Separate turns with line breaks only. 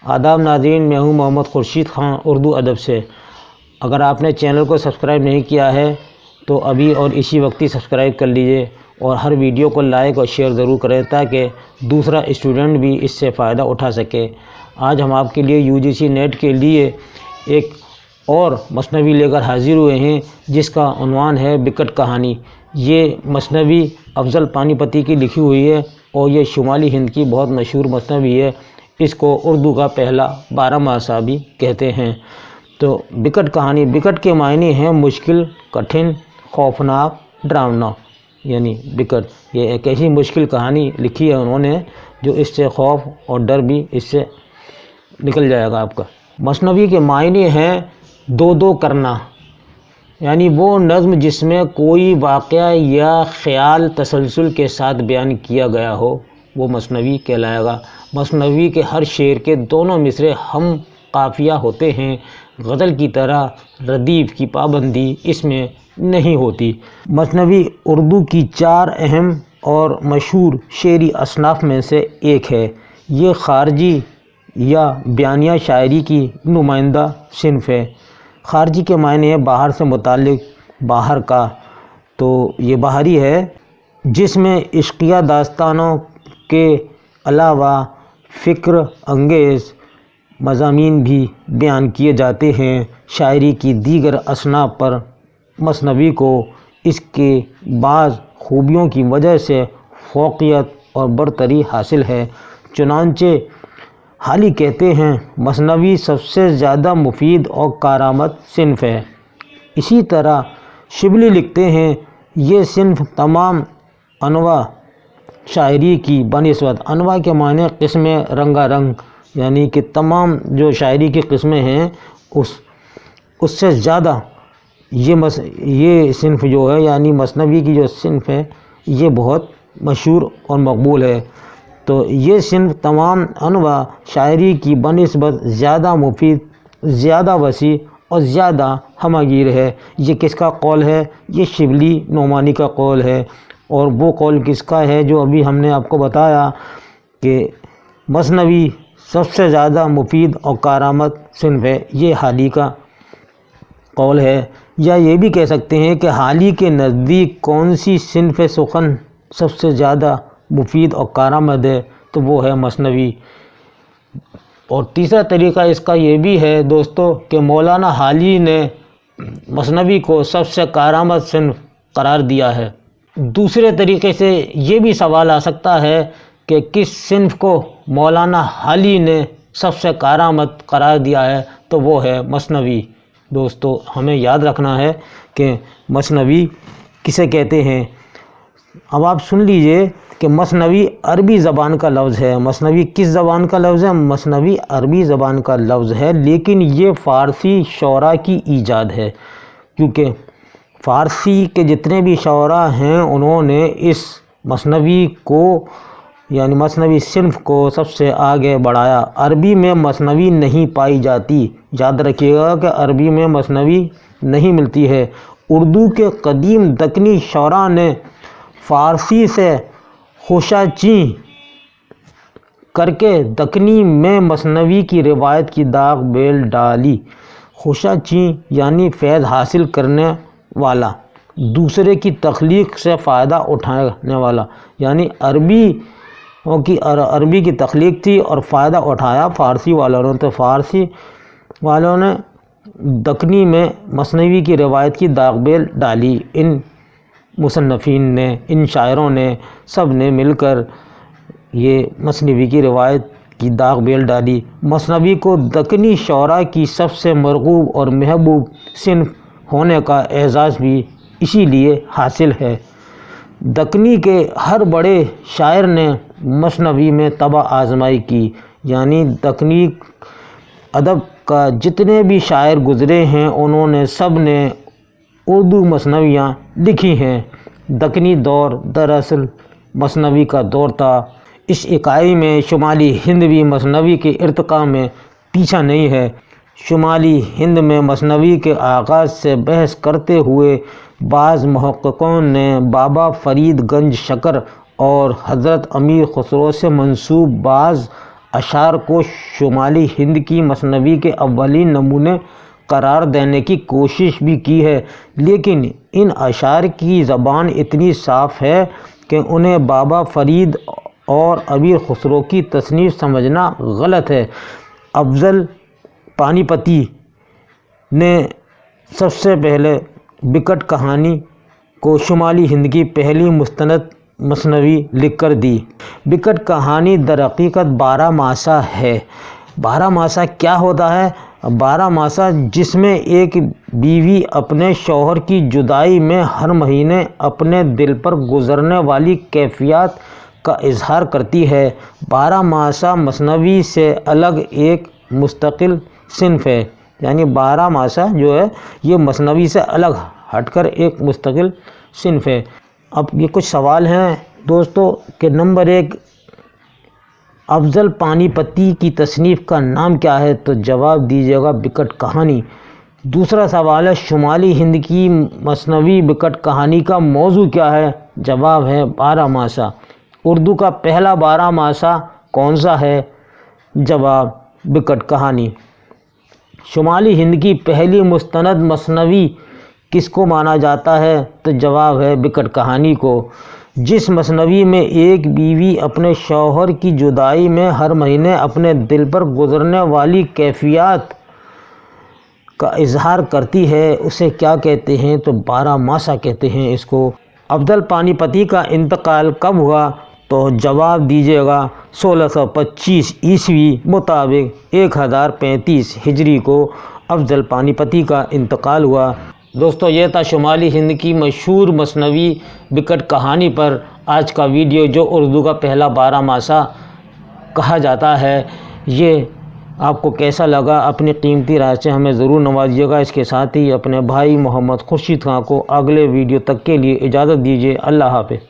آداب ناظرین، میں ہوں محمد خورشید خان اردو ادب سے۔ اگر آپ نے چینل کو سبسکرائب نہیں کیا ہے تو ابھی اور اسی وقت ہی سبسکرائب کر لیجئے اور ہر ویڈیو کو لائک اور شیئر ضرور کریں تاکہ دوسرا اسٹوڈنٹ بھی اس سے فائدہ اٹھا سکے۔ آج ہم آپ کے لیے UGC نیٹ کے لیے ایک اور مثنوی لے کر حاضر ہوئے ہیں جس کا عنوان ہے بکٹ کہانی۔ یہ مثنوی افضل پانی پتی کی لکھی ہوئی ہے اور یہ شمالی ہند کی بہت مشہور مثنوی ہے۔ اس کو اردو کا پہلا 12 ماسا بھی کہتے ہیں۔ تو بکٹ کہانی، بکٹ کے معنی ہیں مشکل، کٹھن، خوفناک، ڈراؤنا، یعنی بکٹ۔ یہ ایک ایسی مشکل کہانی لکھی ہے انہوں نے جو اس سے خوف اور ڈر بھی اس سے نکل جائے گا آپ کا۔ مثنوی کے معنی ہیں دو دو کرنا، یعنی وہ نظم جس میں کوئی واقعہ یا خیال تسلسل کے ساتھ بیان کیا گیا ہو وہ مثنوی کہلائے گا۔ مثنوی کے ہر شعر کے دونوں مصرے ہم قافیہ ہوتے ہیں۔ غزل کی طرح ردیف کی پابندی اس میں نہیں ہوتی۔ مثنوی اردو کی 4 اہم اور مشہور شعری اصناف میں سے ایک ہے۔ یہ خارجی یا بیانیہ شاعری کی نمائندہ صنف ہے۔ خارجی کے معنی ہے باہر سے متعلق، باہر کا، تو یہ باہری ہے جس میں عشقیہ داستانوں کے علاوہ فکر انگیز مضامین بھی بیان کیے جاتے ہیں۔ شاعری کی دیگر اصناف پر مثنوی کو اس کے بعض خوبیوں کی وجہ سے فوقیت اور برتری حاصل ہے۔ چنانچہ حالی کہتے ہیں مثنوی سب سے زیادہ مفید اور کارآمد صنف ہے۔ اسی طرح شبلی لکھتے ہیں یہ صنف تمام انواع شاعری کی بنسبت، انواع کے معنی قسمیں، رنگا رنگ، یعنی کہ تمام جو شاعری کی قسمیں ہیں اس سے زیادہ یہ صنف جو ہے یعنی مثنوی کی جو صنف ہے یہ بہت مشہور اور مقبول ہے۔ تو یہ صنف تمام انواع شاعری کی بنسبت زیادہ مفید، زیادہ وسیع اور زیادہ ہمہ گیر ہے۔ یہ کس کا قول ہے؟ یہ شبلی نعمانی کا قول ہے۔ اور وہ قول کس کا ہے جو ابھی ہم نے آپ کو بتایا کہ مثنوی سب سے زیادہ مفید اور کارآمد صنف ہے، یہ حالی کا قول ہے۔ یا یہ بھی کہہ سکتے ہیں کہ حالی کے نزدیک کون سی صنف سخن سب سے زیادہ مفید اور کارآمد ہے تو وہ ہے مثنوی۔ اور تیسرا طریقہ اس کا یہ بھی ہے دوستو کہ مولانا حالی نے مثنوی کو سب سے کارآمد صنف قرار دیا ہے۔ دوسرے طریقے سے یہ بھی سوال آ سکتا ہے کہ کس صنف کو مولانا حالی نے سب سے کارآمد قرار دیا ہے تو وہ ہے مثنوی۔ دوستو ہمیں یاد رکھنا ہے کہ مثنوی کسے کہتے ہیں۔ اب آپ سن لیجئے کہ مثنوی عربی زبان کا لفظ ہے۔ مثنوی کس زبان کا لفظ ہے؟ مثنوی عربی زبان کا لفظ ہے، لیکن یہ فارسی شعراء کی ایجاد ہے، کیونکہ فارسی کے جتنے بھی شعراء ہیں انہوں نے اس مثنوی کو یعنی مثنوی صنف کو سب سے آگے بڑھایا۔ عربی میں مثنوی نہیں پائی جاتی، یاد رکھیے گا کہ عربی میں مثنوی نہیں ملتی ہے۔ اردو کے قدیم دکنی شعراء نے فارسی سے خوشہ چیں کر کے دکنی میں مثنوی کی روایت کی داغ بیل ڈالی۔ خوشہ چیں یعنی فیض حاصل کرنے والا، دوسرے کی تخلیق سے فائدہ اٹھانے والا، یعنی عربی کی تخلیق تھی اور فائدہ اٹھایا فارسی والوں نے، تو فارسی والوں نے دکنی میں مثنوی کی روایت کی داغ بیل ڈالی۔ ان مصنفین نے، ان شاعروں نے، سب نے مل کر یہ مثنوی کی روایت کی داغ بیل ڈالی۔ مثنوی کو دکنی شعراء کی سب سے مرغوب اور محبوب صنف ہونے کا اعزاز بھی اسی لیے حاصل ہے۔ دکنی کے ہر بڑے شاعر نے مثنوی میں طبع آزمائی کی، یعنی دکنی ادب کا جتنے بھی شاعر گزرے ہیں انہوں نے سب نے اردو مثنویاں لکھی ہیں۔ دکنی دور دراصل مثنوی کا دور تھا۔ اس اکائی میں شمالی ہند بھی مثنوی کے ارتقاء میں پیچھا نہیں ہے۔ شمالی ہند میں مثنوی کے آغاز سے بحث کرتے ہوئے بعض محققوں نے بابا فرید گنج شکر اور حضرت امیر خسرو سے منسوب بعض اشعار کو شمالی ہند کی مثنوی کے اولین نمونے قرار دینے کی کوشش بھی کی ہے، لیکن ان اشعار کی زبان اتنی صاف ہے کہ انہیں بابا فرید اور امیر خسرو کی تصنیف سمجھنا غلط ہے۔ افضل پانی پتی نے سب سے پہلے بکٹ کہانی کو شمالی ہند کی پہلی مستند مثنوی لکھ کر دی۔ بکٹ کہانی در حقیقت 12 ماسہ ہے۔ 12 ماسہ کیا ہوتا ہے؟ 12 ماسہ جس میں ایک بیوی اپنے شوہر کی جدائی میں ہر مہینے اپنے دل پر گزرنے والی کیفیات کا اظہار کرتی ہے۔ 12 ماسہ مثنوی سے الگ ایک مستقل صنف ہے، یعنی 12 ماسہ جو ہے یہ مثنوی سے الگ ہٹ کر ایک مستقل صنف ہے۔ اب یہ کچھ سوال ہیں دوستو کہ نمبر 1، افضل پانی پتی کی تصنیف کا نام کیا ہے؟ تو جواب دیجیے گا بکٹ کہانی۔ دوسرا سوال ہے شمالی ہند کی مثنوی بکٹ کہانی کا موضوع کیا ہے؟ جواب ہے 12 ماسہ۔ اردو کا پہلا 12 ماسہ کون سا ہے؟ جواب بکٹ کہانی۔ شمالی ہند کی پہلی مستند مثنوی کس کو مانا جاتا ہے؟ تو جواب ہے بکٹ کہانی کو۔ جس مثنوی میں ایک بیوی اپنے شوہر کی جدائی میں ہر مہینے اپنے دل پر گزرنے والی کیفیات کا اظہار کرتی ہے اسے کیا کہتے ہیں؟ تو 12 ماسہ کہتے ہیں اس کو۔ افضل پانی پتی کا انتقال کب ہوا؟ تو جواب دیجیے گا 1625 عیسوی مطابق 1035 ہجری کو افضل پانی پتی کا انتقال ہوا۔ دوستو یہ تھا شمالی ہند کی مشہور مثنوی بکٹ کہانی پر آج کا ویڈیو، جو اردو کا پہلا 12 ماسہ کہا جاتا ہے۔ یہ آپ کو کیسا لگا؟ اپنی قیمتی رائے سے ہمیں ضرور نوازیے گا۔ اس کے ساتھ ہی اپنے بھائی محمد خورشید خان کو اگلے ویڈیو تک کے لیے اجازت دیجیے۔ اللہ حافظ۔